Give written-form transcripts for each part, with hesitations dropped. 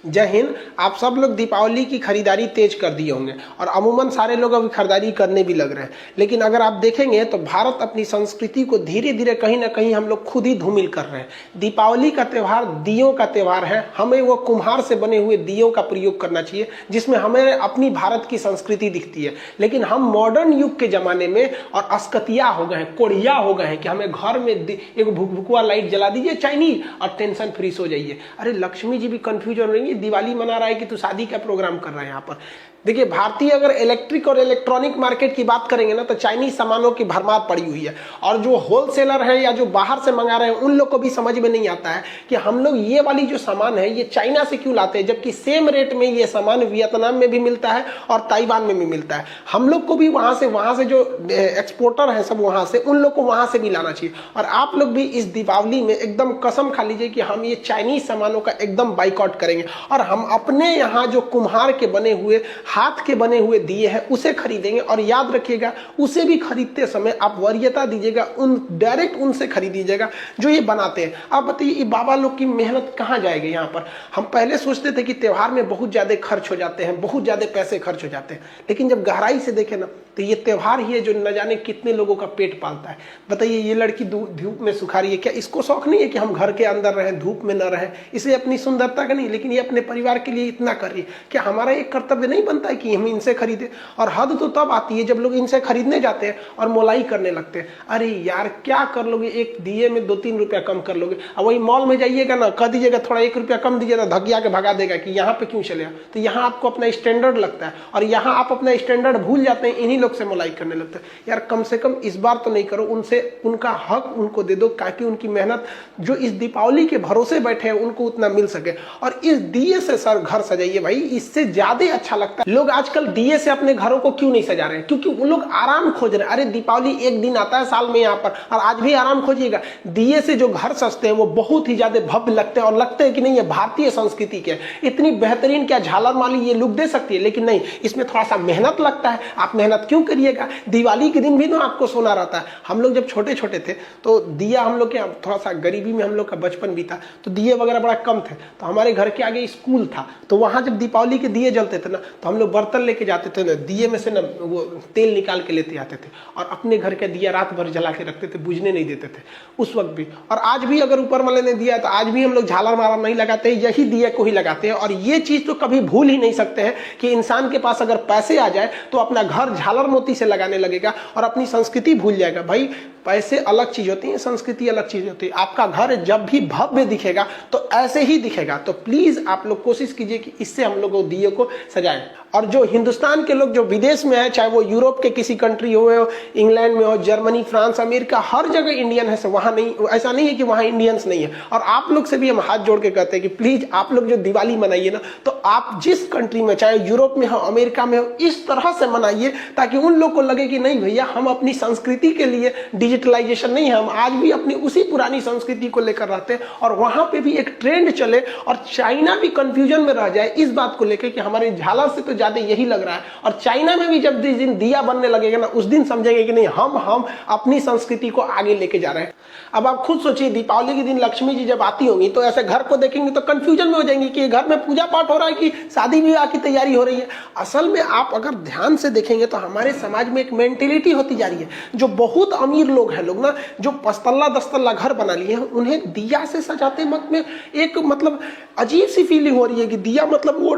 जय हिंद। आप सब लोग दीपावली की खरीदारी तेज कर दिए होंगे और अमूमन सारे लोग अभी खरीदारी करने भी लग रहे हैं। लेकिन अगर आप देखेंगे तो भारत अपनी संस्कृति को धीरे धीरे कहीं ना कहीं हम लोग खुद ही धूमिल कर रहे हैं। दीपावली का त्यौहार दियों का त्यौहार है। हमें वो कुम्हार से बने हुए दियों का प्रयोग करना चाहिए जिसमें हमें अपनी भारत की संस्कृति दिखती है। लेकिन हम मॉडर्न युग के जमाने में और अस्कतिया हो गए हैं, कोढ़िया हो गए हैं कि हमें घर में एक भुकभुकवा लाइट जला दीजिए चाइनीज और टेंशन फ्री सो जाइए। अरे लक्ष्मी जी भी कंफ्यूज हो रही है, दिवाली मना रहा है कि तू शादी का प्रोग्राम कर रहा है। यहाँ पर देखिए, भारतीय अगर इलेक्ट्रिक और इलेक्ट्रॉनिक मार्केट की बात करेंगे ना तो चाइनीज सामानों की भरमार पड़ी हुई है। और जो होलसेलर है या जो बाहर से मंगा रहे हैं उन लोग को भी समझ में नहीं आता है कि हम लोग ये वाली जो सामान है ये चाइना से क्यों लाते हैं, जबकि सेम रेट में ये सामान वियतनाम में भी मिलता है और ताइवान में भी मिलता है। हम लोग को भी वहां से जो एक्सपोर्टर है सब वहां से, उन लोग को वहां से भी लाना चाहिए। और आप लोग भी इस दीपावली में एकदम कसम खा लीजिए कि हम ये चाइनीज सामानों का एकदम बाइकआउट करेंगे और हम अपने यहाँ जो कुम्हार के बने हुए, हाथ के बने हुए दिए हैं उसे खरीदेंगे। और याद रखिएगा, उसे भी खरीदते समय आप वरीयता दीजिएगा, डायरेक्ट उनसे खरीदीजिएगा जो ये बनाते हैं। आप बताइए ये बाबा लोग की मेहनत कहाँ जाएगी। यहाँ पर हम पहले सोचते थे कि त्योहार में बहुत ज्यादा खर्च हो जाते हैं, बहुत ज्यादा पैसे खर्च हो जाते हैं, लेकिन जब गहराई से देखें ना तो ये त्योहार ही है जो न जाने कितने लोगों का पेट पालता है। बताइए, ये लड़की धूप में सुखा रही है, क्या इसको शौक नहीं है कि हम घर के अंदर रहें, धूप में न रहें? इसे अपनी सुंदरता का नहीं, लेकिन ये अपने परिवार के लिए इतना कर रही है। क्या हमारा एक कर्तव्य नहीं बनता है कि हम इनसे खरीदें? और हद तो तब आती है जब लोग इनसे खरीदने जाते हैं और मोलाई करने लगते हैं। अरे यार, क्या कर लोगे, एक दिए में 2-3 रुपया कम कर लोगे। अब वही मॉल में जाइएगा ना, कह दीजिएगा थोड़ा 1 रुपया कम दीजिए ना, धकिया के भगा देगा कि यहाँ पे क्यों चले। तो यहाँ आपको अपना स्टैंडर्ड लगता है और यहाँ आप अपना स्टैंडर्ड भूल जाते हैं, इन्हीं लोग से मोलाई करने लगते हैं। यार कम से कम इस बार तो नहीं करो, उनसे उनका हक उनको दे दो ताकि उनकी मेहनत जो इस दीपावली के भरोसे बैठे हैं उनको उतना मिल सके। और इस दिए से सर घर सजाइए भाई, इससे ज्यादा अच्छा लगता है। लोग आजकल दिए से अपने घरों को क्यों नहीं सजा रहे हैं? क्योंकि वो लोग आराम खोज रहे हैं। अरे दीपावली एक दिन आता है साल में यहाँ पर, और आज भी आराम खोजिएगा। दिए से जो घर सजते हैं वो बहुत ही ज्यादा भव्य लगते हैं और लगते हैं कि नहीं ये भारतीय संस्कृति के इतनी बेहतरीन, क्या झालर माली ये लुक दे सकती है। लेकिन नहीं, इसमें थोड़ा सा मेहनत लगता है। आप मेहनत क्यों करिएगा? दिवाली के दिन भी ना आपको सोना रहता है। हम लोग जब छोटे छोटे थे तो दिया, हम लोग के थोड़ा सा गरीबी में हम लोग का बचपन बीता, तो दिए वगैरह बड़ा कम थे। तो हमारे घर के आगे स्कूल था, तो वहां जब दीपावली के दिए जलते थे ना तो हम लोग बर्तन लेके जाते थे ना, दिए में से ना वो तेल निकाल के लेते आते थे और अपने घर का दिया रात भर जला के रखते थे, बुझने नहीं देते थे उस वक्त भी। और आज भी अगर ऊपर वाले ने दिया तो आज भी हम लोग झालर मारा नहीं लगाते, यही दिया को ही लगाते हैं। और ये चीज तो कभी भूल ही नहीं सकते हैं कि इंसान के पास अगर पैसे आ जाए तो अपना घर झालर मोती से लगाने लगेगा और अपनी संस्कृति भूल जाएगा। भाई पैसे अलग चीज होती है, संस्कृति अलग चीज होती है। आपका घर जब भी भव्य दिखेगा तो ऐसे ही दिखेगा। तो प्लीज आप लोग कोशिश कीजिए कि इससे हम लोग दिए को सजाएं। और जो हिंदुस्तान के लोग जो विदेश में है, चाहे वो यूरोप के किसी कंट्री हो, इंग्लैंड में हो, जर्मनी, फ्रांस, अमेरिका, हर जगह इंडियन है। वहां नहीं, ऐसा नहीं है कि वहां इंडियंस नहीं है। और आप लोग से भी हम हाथ जोड़ के कहते हैं कि प्लीज आप लोग जो दिवाली मनाइए ना, तो आप जिस कंट्री में, चाहे यूरोप में हो, अमेरिका में हो, इस तरह से मनाइए ताकि उन लोग को लगे कि नहीं भैया, हम अपनी संस्कृति के लिए, डिजिटलाइजेशन नहीं है, हम आज भी अपनी उसी पुरानी संस्कृति को लेकर रहते हैं। और वहां पे भी एक ट्रेंड चले और चाइना भी कंफ्यूजन में रह जाए इस बात को लेकर कि हमारे झालर से तो ज्यादा यही लग रहा है। और चाइना में भी जब जिस दिन दिया बनने लगेगा ना, उस दिन समझेंगे कि नहीं, हम अपनी संस्कृति को आगे लेके जा रहे हैं। अब आप खुद सोचिए, दीपावली के दिन लक्ष्मी जी जब आती होंगी तो ऐसे घर को देखेंगे तो कंफ्यूजन में हो जाएंगे कि घर में पूजा पाठ हो रहा है कि शादी विवाह की तैयारी हो रही है। असल में आप अगर ध्यान से देखेंगे तो हमारे समाज में एक मेंटेलिटी होती जा रही है। जो बहुत अमीर लोग हैं, लोग ना जो 5 तल्ला 10 तल्ला घर बना लिए हैं, उन्हें दिया से सजाते वक्त में एक मतलब अजीब सी फीलिंग हो रही है कि दिया मतलब वो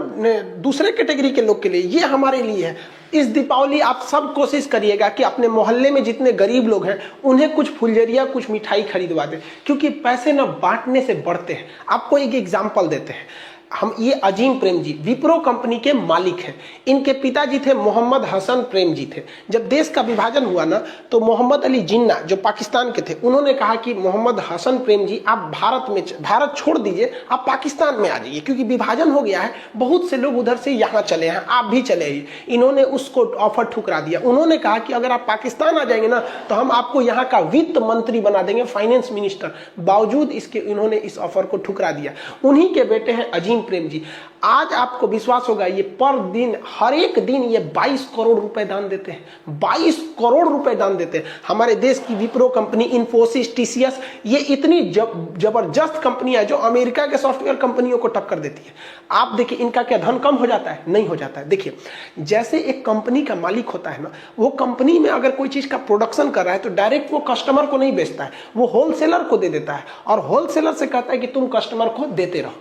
दूसरे कैटेगरी के लोग के लिए, ये हमारे लिए है। इस दीपावली आप सब कोशिश करिएगा कि अपने मोहल्ले में जितने गरीब लोग हैं उन्हें कुछ फुलझड़िया, कुछ मिठाई खरीदवा दें, क्योंकि पैसे ना बांटने से बढ़ते हैं। आपको एक एग्जांपल देते हैं। हम ये अजीम प्रेम जी विप्रो कंपनी के मालिक हैं। इनके पिताजी थे मोहम्मद हसन प्रेम जी थे। जब देश का विभाजन हुआ ना तो मोहम्मद अली जिन्ना जो पाकिस्तान के थे, उन्होंने कहा कि मोहम्मद हसन प्रेम जी आप भारत छोड़ दीजिए, आप पाकिस्तान में आ जाइए, क्योंकि विभाजन हो गया है, बहुत से लोग उधर से यहाँ चले हैं, आप भी चले आइए। इन्होंने उसको ऑफर ठुकरा दिया। उन्होंने कहा कि अगर आप पाकिस्तान आ जाएंगे ना तो हम आपको यहाँ का वित्त मंत्री बना देंगे, फाइनेंस मिनिस्टर। बावजूद इसके इन्होंने इस ऑफर को ठुकरा दिया। उन्हीं के बेटे हैं अजीम नसीम प्रेम जी, आज आपको विश्वास होगा ये पर दिन हर एक दिन ये 22 करोड़ रुपए दान देते हैं, 22 करोड़ रुपए दान देते हैं। हमारे देश की विप्रो कंपनी, इन्फोसिस, टीसीएस, ये इतनी जबरदस्त कंपनियां जो अमेरिका के सॉफ्टवेयर कंपनियों को टक्कर देती है। आप देखिए इनका क्या धन कम हो जाता है? नहीं हो जाता है। देखिए जैसे एक कंपनी का मालिक होता है ना, वो कंपनी में अगर कोई चीज का प्रोडक्शन कर रहा है तो डायरेक्ट वो कस्टमर को नहीं बेचता है, वो होलसेलर को दे देता है और होलसेलर से कहता है कि तुम कस्टमर को देते रहो,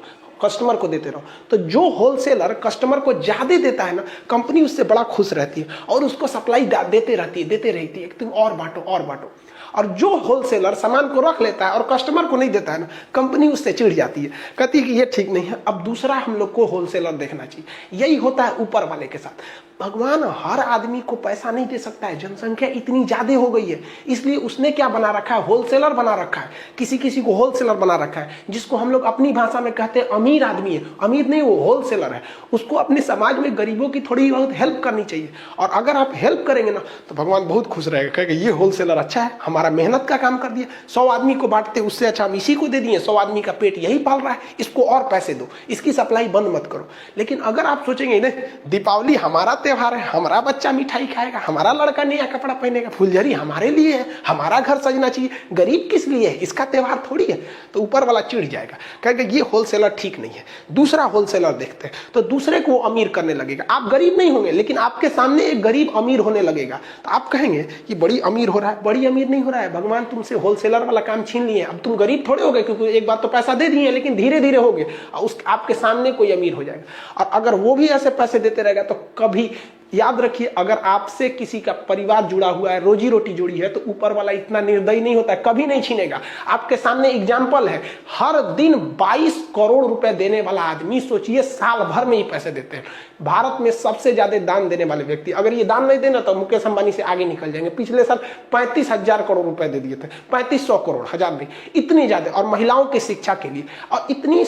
कस्टमर को देते रहो। तो जो होलसेलर कस्टमर को ज्यादा देता है ना, कंपनी उससे बड़ा खुश रहती है और उसको सप्लाई देते रहती है, तुम और बांटो और बांटो। और जो होलसेलर सामान को रख लेता है और कस्टमर को नहीं देता है ना, कंपनी उससे चिढ़ जाती है, कहती है कि ये ठीक नहीं है, अब दूसरा हम लोग को होलसेलर देखना चाहिए। यही होता है ऊपर वाले के साथ। भगवान हर आदमी को पैसा नहीं दे सकता है, जनसंख्या इतनी ज्यादा हो गई है, इसलिए उसने क्या बना रखा है? होलसेलर बना रखा है। किसी किसी को होलसेलर बना रखा है, जिसको हम लोग अपनी भाषा में कहते हैं अमीर आदमी है। अमीर नहीं, वो होलसेलर है। उसको अपने समाज में गरीबों की थोड़ी बहुत हेल्प करनी चाहिए, और अगर आप हेल्प करेंगे ना तो भगवान बहुत खुश रहेगा, कहेगा ये होलसेलर अच्छा है, हमारा मेहनत का काम कर दिया। 100 आदमी को बांटते उससे अच्छा हम इसी को दे दिए, 100 आदमी का पेट यही पाल रहा है, इसको और पैसे दो, इसकी सप्लाई बंद मत करो। लेकिन अगर आप सोचेंगे नहीं, दीपावली हमारा त्योहार है, हमारा बच्चा मिठाई खाएगा, हमारा लड़का नया कपड़ा पहनेगा, फुलझड़ी हमारे लिए है, हमारा घर सजना चाहिए, गरीब किस लिए है, इसका त्योहार थोड़ी है, तो ऊपर वाला चिढ़ जाएगा, कहेगा ये होलसेलर ठीक नहीं है, दूसरा होलसेलर देखते हैं। तो दूसरे को अमीर करने लगेगा। आप गरीब नहीं होंगे, लेकिन आपके सामने एक गरीब अमीर होने लगेगा, तो आप कहेंगे कि बड़ी अमीर हो रहा है। बड़ी अमीर नहीं हो रहा है, भगवान तुमसे होलसेलर वाला काम छीन लिए। अब तुम गरीब थोड़े हो गए, क्योंकि एक बार तो पैसा दे दिए, लेकिन धीरे धीरे हो गए, उस आपके सामने कोई अमीर हो जाएगा। और अगर वो भी ऐसे पैसे देते रहेगा तो कभी याद रखिए, अगर आपसे किसी का परिवार जुड़ा हुआ है, रोजी रोटी जुड़ी है, तो ऊपर वाला इतना निर्दयी नहीं होता है, कभी नहीं छीनेगा। आपके सामने एग्जाम्पल है, हर दिन 22 करोड़ रुपए देने वाला आदमी, सोचिए साल भर में ही पैसे देते हैं। भारत में सबसे ज्यादा दान देने वाले व्यक्ति, अगर ये दान नहीं देना तो मुकेश अंबानी से आगे निकल जाएंगे। पिछले साल 35,000 करोड़ रुपए दे दिए थे, 3500 करोड़, हजार नहीं, इतनी ज्यादा। और महिलाओं की शिक्षा के लिए, और इतनी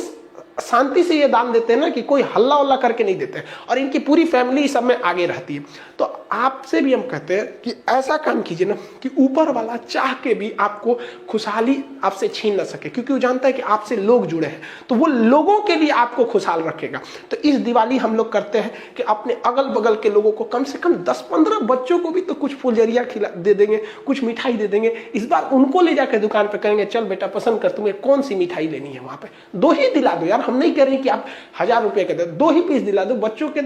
शांति से ये दान देते हैं ना कि कोई हल्ला उल्ला करके नहीं देते, और इनकी पूरी फैमिली सब में आगे रहती है। तो आपसे भी हम कहते हैं कि ऐसा काम कीजिए ना कि ऊपर वाला चाह के भी आपको खुशहाली आपसे छीन ना सके, क्योंकि वो जानता है कि आपसे लोग जुड़े हैं, तो वो लोगों के लिए आपको खुशहाल रखेगा। तो इस दिवाली हम लोग करते हैं कि अपने अगल बगल के लोगों को, कम से कम 10-15 बच्चों को भी तो कुछ फुलझड़ियाँ खिला दे देंगे, कुछ मिठाई दे देंगे। इस बार उनको ले जाकर दुकान पर कहेंगे, चल बेटा पसंद कर, तुम्हें कौन सी मिठाई लेनी है, वहां पे 2 ही दिला दो यार। हम नहीं कह रहे कि आप 1000 रुपए के दे, 2 ही पीस दिला दो। बच्चों के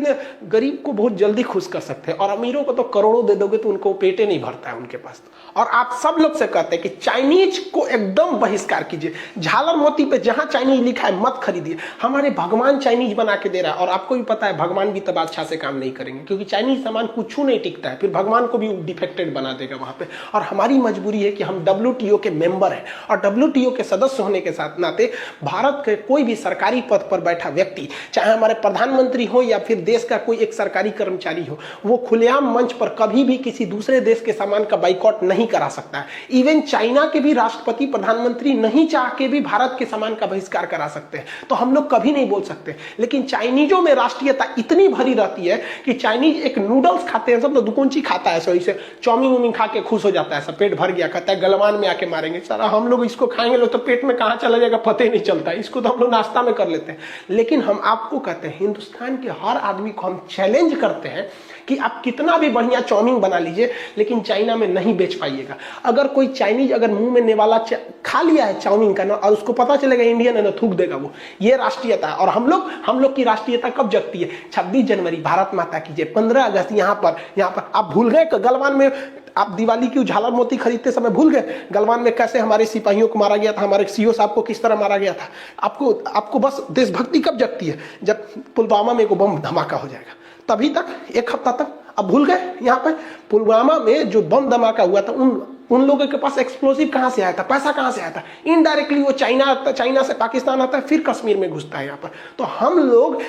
गरीब को बहुत जल्दी खुश कर सकते हैं, और अमीरों को तो करोड़ों दे दोगे तो उनको पेटे नहीं भरता है उनके पास। और आप सब लोग से कहते हैं कि चाइनीज को एकदम बहिष्कार कीजिए। झालर मोती पे जहां चाइनीज लिखा है मत खरीदिए। हमारे भगवान चाइनीज बना के दे रहा है, और आपको भी पता है भगवान भी तब अच्छा से काम नहीं करेंगे, क्योंकि चाइनीज सामान कुछ नहीं टिकता है, फिर भगवान को भी डिफेक्टेड बना देगा वहां पे। और हमारी मजबूरी है कि हम WTO के मेंबर हैं, और WTO के सदस्य होने के साथ नाते भारत के कोई भी सरकारी पद पर बैठा व्यक्ति, चाहे हमारे प्रधानमंत्री हो या फिर देश का कोई एक सरकारी कर्मचारी हो, वो खुलेआम मंच पर कभी भी किसी दूसरे देश के सामान का बाइकआउट नहीं करा सकता है। इवन चाइना के भी राष्ट्रपति, प्रधानमंत्री नहीं चाह के भी भारत के सामान का बहिष्कार करा सकते हैं, तो हम लोग कभी नहीं बोल सकते। लेकिन चाइनीजों में राष्ट्रीयता इतनी भरी रहती है कि चाइनीज एक नूडल्स खाते हैं, सब तो दुकुंची खाता है, सो इसे चाउमीन उमीन खा के खुश हो जाता है, सब पेट भर गया, कहता है गलवान में आके मारेंगे। सारा हम लोग इसको खाएंगे लोग तो पेट में कहां चला जाएगा पता ही नहीं चलता, इसको तो हम लोग नाश्ता में कर लेते हैं। लेकिन हम आपको कहते हैं, हिंदुस्तान के हर आदमी को हम चैलेंज करते हैं कि आप कितना भी बढ़िया चाउमीन बना लीजिए, लेकिन चाइना में नहीं बेच पाइएगा। अगर कोई चाइनीज अगर मुंह में नेवाला खा लिया है चाउमीन का ना, और उसको पता चलेगा इंडियन है ना, थूक देगा वो। ये राष्ट्रीयता है। और हम लोग की राष्ट्रीयता कब जगती है? 26 जनवरी भारत माता की जय, 15 अगस्त यहाँ पर आप भूल गए गलवान में आप दिवाली की झालर मोती खरीदते समय भूल गए गलवान में कैसे हमारे सिपाहियों को मारा गया था, हमारे सीओ साहब को किस तरह मारा गया था। आपको बस देशभक्ति कब जगती है? जब पुलवामा में को बम धमाका हो जाएगा, तभी तक, एक हफ्ता तक। अब भूल गए? यहाँ पे पुलवामा में जो बम धमाका हुआ था, उन लोगों के पास एक्सप्लोसिव कहां से आया था, पैसा कहां से आया था? इनडायरेक्टली वो चाइना से पाकिस्तान आता है, फिर कश्मीर में घुसता है यहाँ पर। तो हम लोग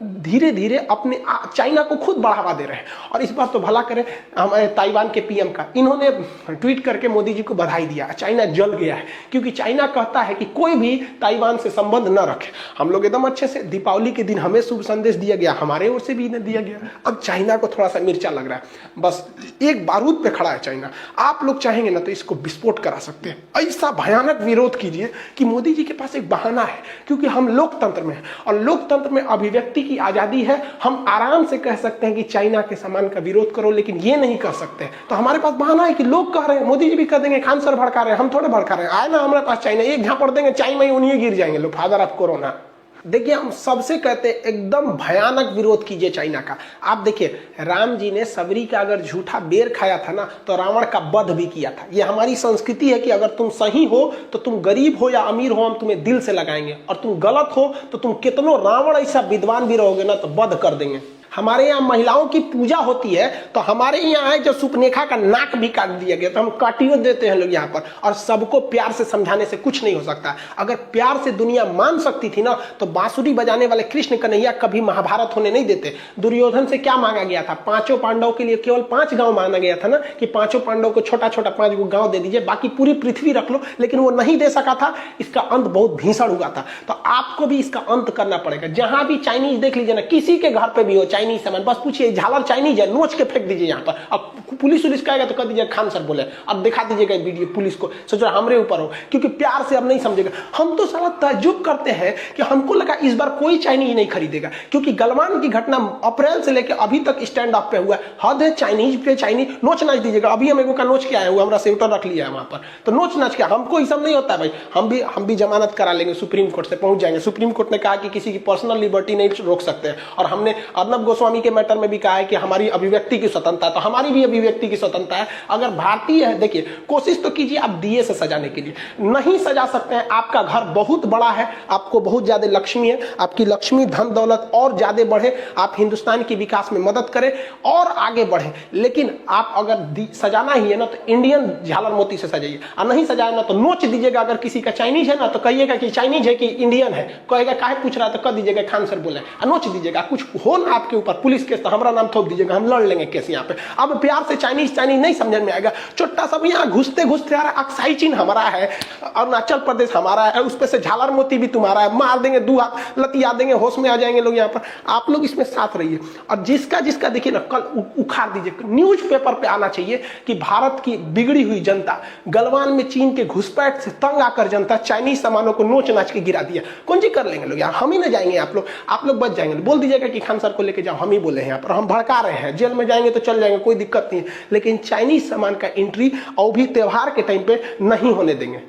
धीरे धीरे अपने चाइना को खुद बढ़ावा दे रहे हैं। और इस बार तो भला करें हमारे ताइवान के पीएम का, इन्होंने ट्वीट करके मोदी जी को बधाई दिया। चाइना जल गया है, क्योंकि चाइना कहता है कि कोई भी ताइवान से संबंध न रखे। हम लोग एकदम अच्छे से, दीपावली के दिन हमें शुभ संदेश दिया गया, हमारे ओर से भी इन्हें दिया गया। अब चाइना को थोड़ा सा मिर्चा लग रहा है, बस एक बारूद पे खड़ा है चाइना। आप लोग चाहेंगे ना तो इसको विस्फोट करा सकते हैं। ऐसा भयानक विरोध कीजिए कि मोदी जी के पास एक बहाना है, क्योंकि हम लोकतंत्र में हैं और लोकतंत्र में अभिव्यक्ति की आजादी है। हम आराम से कह सकते हैं कि चाइना के सामान का विरोध करो, लेकिन ये नहीं कर सकते। तो हमारे पास बहाना है कि लोग कह रहे हैं, मोदी जी भी कर देंगे, खान सर भड़का रहे हैं, हम थोड़े भड़का रहे हैं। आए ना हमारे पास चाइना, एक झापड़ देंगे, चाइना में उन्हीं गिर जाएंगे लोग, फादर ऑफ कोरोना। देखिए, हम सबसे कहते हैं एकदम भयानक विरोध कीजिए चाइना का। आप देखिए, राम जी ने सबरी का अगर झूठा बेर खाया था ना, तो रावण का वध भी किया था। ये हमारी संस्कृति है कि अगर तुम सही हो तो तुम गरीब हो या अमीर हो, हम तुम्हें दिल से लगाएंगे, और तुम गलत हो तो तुम कितनों रावण ऐसा विद्वान भी रहोगे ना, तो वध कर देंगे। हमारे यहाँ महिलाओं की पूजा होती है, तो हमारे यहाँ है जो सुपनेखा का नाक भी काट दिया गया, तो हम काटियो देते हैं लोग यहाँ पर। और सबको प्यार से समझाने से कुछ नहीं हो सकता। अगर प्यार से दुनिया मान सकती थी ना, तो बांसुरी बजाने वाले कृष्ण कन्हैया कभी महाभारत होने नहीं देते। दुर्योधन से क्या मांगा गया था? 5 पांडवों के लिए केवल 5 गांव मांगा गया था ना, कि 5 पांडवों को छोटा छोटा 5 गांव दे दीजिए, बाकी पूरी पृथ्वी रख लो, लेकिन वो नहीं दे सका था। इसका अंत बहुत भीषण हुआ था। तो आपको भी इसका अंत करना पड़ेगा। जहां भी चाइनीज देख लीजिए ना, किसी के घर पे भी हो चाइनीज सामान, बस पूछिए झालर चाइनीज है, नोच के फेंक दीजिए यहाँ पर। अब पुलिस कहेगा तो कह दीजिए खान सर बोले, अब दिखा दीजिएगा वीडियो पुलिस को, सोचो हमरे ऊपर हो, क्योंकि प्यार से अब नहीं समझेगा। हम तो साला ताज्जुब करते हैं कि हमको लगा इस बार कोई चाइनीज नहीं खरीदेगा, क्योंकि गलवान की घटना अप्रैल से लेकर अभी तक स्टैंड अप पे हुआ है। हद है चाइनीज पे, चाइनीज नोच नाच दीजिएगा। अभी हम एगो का नोच के आए हुए, हमारा सेवटर रख लिया है वहां पर, तो नोच नाच के हमको ये सब नहीं होता है भाई। हम भी जमानत करा लेंगे, सुप्रीम कोर्ट से पहुंच जाएंगे। सुप्रीम कोर्ट ने कहा कि किसी की पर्सनल लिबर्टी नहीं रोक सकते हैं, और हमने अर्नब गोस्वामी के मैटर में भी कहा है कि हमारी अभिव्यक्ति की स्वतंत्रता है, तो हमारी भी अभिव्यक्ति की स्वतंत्रता है। अगर भारतीय है, देखिए कोशिश तो कीजिए आप दिए से सजाने के लिए, नहीं सजा सकते हैं। आपका घर बहुत बड़ा है, आपको बहुत ज्यादा लक्ष्मी है, आपकी लक्ष्मी धन दौलत और ज्यादा बढ़े, आप हिंदुस्तान की विकास में मदद करें और आगे बढ़े। लेकिन आप अगर सजाना ही है ना, तो इंडियन झालर मोती से सजाइए, और नहीं सजाए ना तो नोच दीजिएगा। अगर किसी का चाइनीज है ना, तो कहिएगा कि चाइनीज है कि इंडियन है, कहेगा काहे पूछ रहा है, तो कह दीजिएगा खान सर बोले, नोच दीजिएगा। कुछ हो ना आपके ऊपर पुलिस केस, तो हमारा नाम थोप दीजिएगा, हम लड़ लेंगे केस यहाँ पे। अब प्यार से चाइनीज नहीं समझ में आएगा। छोटा सब यहाँ घुसते घुसते आ रहा है, अक्साई चीन हमारा है, अरुणाचल प्रदेश हमारा है, उस पे से झालर मोती भी तुम्हारा है, मार देंगे, 2 हाथ लतिया देंगे, होश में आ जाएंगे लोग यहाँ पर। आप लोग इसमें साथ रहिए, और जिसका जिसका देखिए ना कल उखाड़ दीजिए। न्यूज पेपर पे आना चाहिए कि भारत की बिगड़ी हुई जनता, गलवान में चीन के घुसपैठ से तंग आकर जनता चाइनीज सामानों को नोच नाच के गिरा दिया। कौन जी कर लेंगे लोग यहाँ, हम ही ना जाएंगे। आप लोग बच जाएंगे। बोल दीजिएगा कि खान सर को लेके जाओ, हम ही बोले हैं यहाँ पर, हम भड़का रहे हैं, जेल में जाएंगे तो चल जाएंगे, कोई दिक्कत नहीं है। लेकिन चाइनीज सामान का एंट्री और भी त्योहार के टाइम पे नहीं होने देंगे।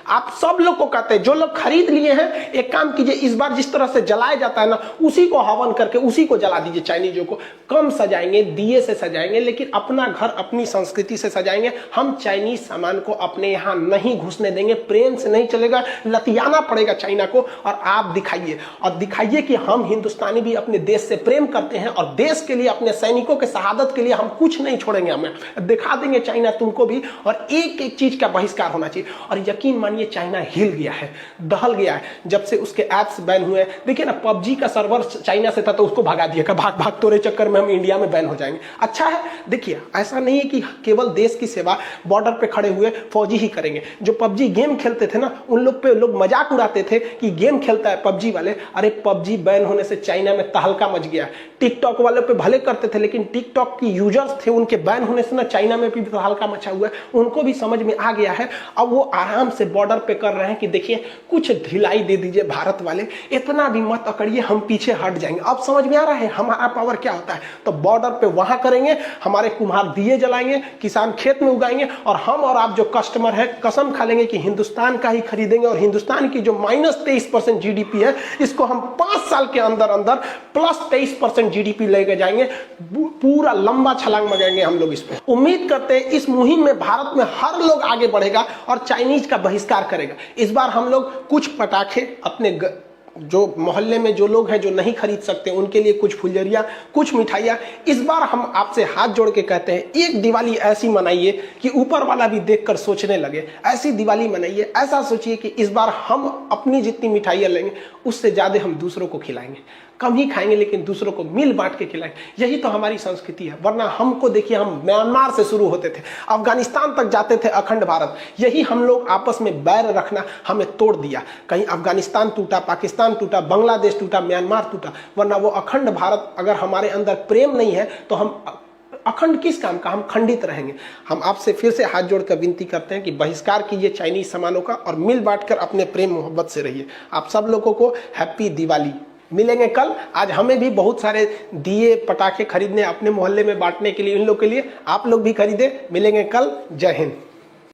आप सब लोग को कहते हैं, जो लोग खरीद लिए हैं, एक काम कीजिए, इस बार जिस तरह से जलाया जाता है ना, उसी को हवन करके उसी को जला दीजिए। चाइनीजों को कम सजाएंगे, दिए से सजाएंगे, लेकिन अपना घर अपनी संस्कृति से सजाएंगे। हम चाइनीज सामान को अपने यहाँ नहीं घुसने देंगे, प्रेम से नहीं चलेगा, लतियाना पड़ेगा चाइना को। और आप दिखाइए कि हम हिंदुस्तानी भी अपने देश से प्रेम करते हैं, और देश के लिए, अपने सैनिकों के शहादत के लिए हम कुछ नहीं छोड़ेंगे। हमें दिखा देंगे चाइना तुमको भी, और एक एक चीज का बहिष्कार होना चाहिए। और यकीन ये चाइना हिल गया है, दहल गया है, जब से उसके एप्स बैन हुए। देखिए ना, पबजी का सर्वर चाइना से था, तो उसको भगा दिया कि भाग भाग तोरे चक्कर में हम इंडिया में बैन हो जाएंगे। अच्छा है, देखिए ऐसा नहीं है कि केवल देश की सेवा बॉर्डर पे खड़े हुए फौजी ही करेंगे। जो पबजी गेम खेलते थे ना, उन लोग पे लोग मजाक उड़ाते थे कि गेम खेलता है पबजी वाले। अरे पबजी बैन होने से चाइना में तहलका मच गया। टिकटॉक वाले पे भले करते थे, लेकिन टिकटॉक की यूजर्स थे, उनके बैन होने से ना चाइना में भी तहलका मचा हुआ है। उनको भी समझ में आ गया है। अब वो आराम से बॉर्डर पे कर रहे हैं कि देखिए कुछ ढिलाई दे दीजिए भारत वाले, इतना भी मत अकड़िए, हम पीछे हट जाएंगे। अब समझ में आ रहा है हमारा पावर क्या होता है। तो बॉर्डर पे वहां करेंगे, हमारे कुम्हार दिए जलाएंगे, किसान खेत में उगाएंगे, और हम और आप जो कस्टमर है कसम खा लेंगे कि हिंदुस्तान का ही खरीदेंगे। और हिंदुस्तान की जो -23% जीडीपी है, इसको हम 5 साल के अंदर अंदर +23% जीडीपी लेके जाएंगे। पूरा लंबा छलांग लगाएंगे हम लोग इस पे। उम्मीद करते हैं इस मुहिम में भारत में हर लोग आगे बढ़ेगा और चाइनीज का बहिष्कार करेगा। इस बार हम लोग कुछ पटाखे अपने जो मोहल्ले में जो लोग हैं जो नहीं खरीद सकते, उनके लिए कुछ फुलझड़ियाँ, कुछ मिठाइयाँ। इस बार हम आपसे हाथ जोड़ के कहते हैं, एक दिवाली ऐसी मनाइए कि ऊपर वाला भी देखकर सोचने लगे। ऐसी दिवाली मनाइए, ऐसा सोचिए कि इस बार हम अपनी जितनी मिठाइयाँ लेंगे उससे ज़्यादा हम दूसरों को खिलाएंगे। कम ही खाएंगे लेकिन दूसरों को मिल बांट के खिलाएंगे। यही तो हमारी संस्कृति है। वरना हमको देखिए, हम म्यांमार से शुरू होते थे, अफगानिस्तान तक जाते थे, अखंड भारत। यही हम लोग आपस में बैर रखना हमें तोड़ दिया। कहीं अफगानिस्तान टूटा, पाकिस्तान टूटा, बांग्लादेश टूटा, म्यांमार टूटा, वरना वो अखंड भारत अगर हमारे अंदर प्रेम नहीं है तो हम अखंड किस काम का, हम खंडित रहेंगे। हम आपसे फिर से हाथ जोड़कर विनती करते हैं कि बहिष्कार कीजिए चाइनीज सामानों का और मिल बांटकर अपने प्रेम मोहब्बत से रहिए। आप सब लोगों को हैप्पी दिवाली। मिलेंगे कल। आज हमें भी बहुत सारे दिए पटाखे खरीदने अपने मोहल्ले में बांटने के लिए, इन लोग के लिए, आप लोग भी खरीदे। मिलेंगे कल। जय हिंद।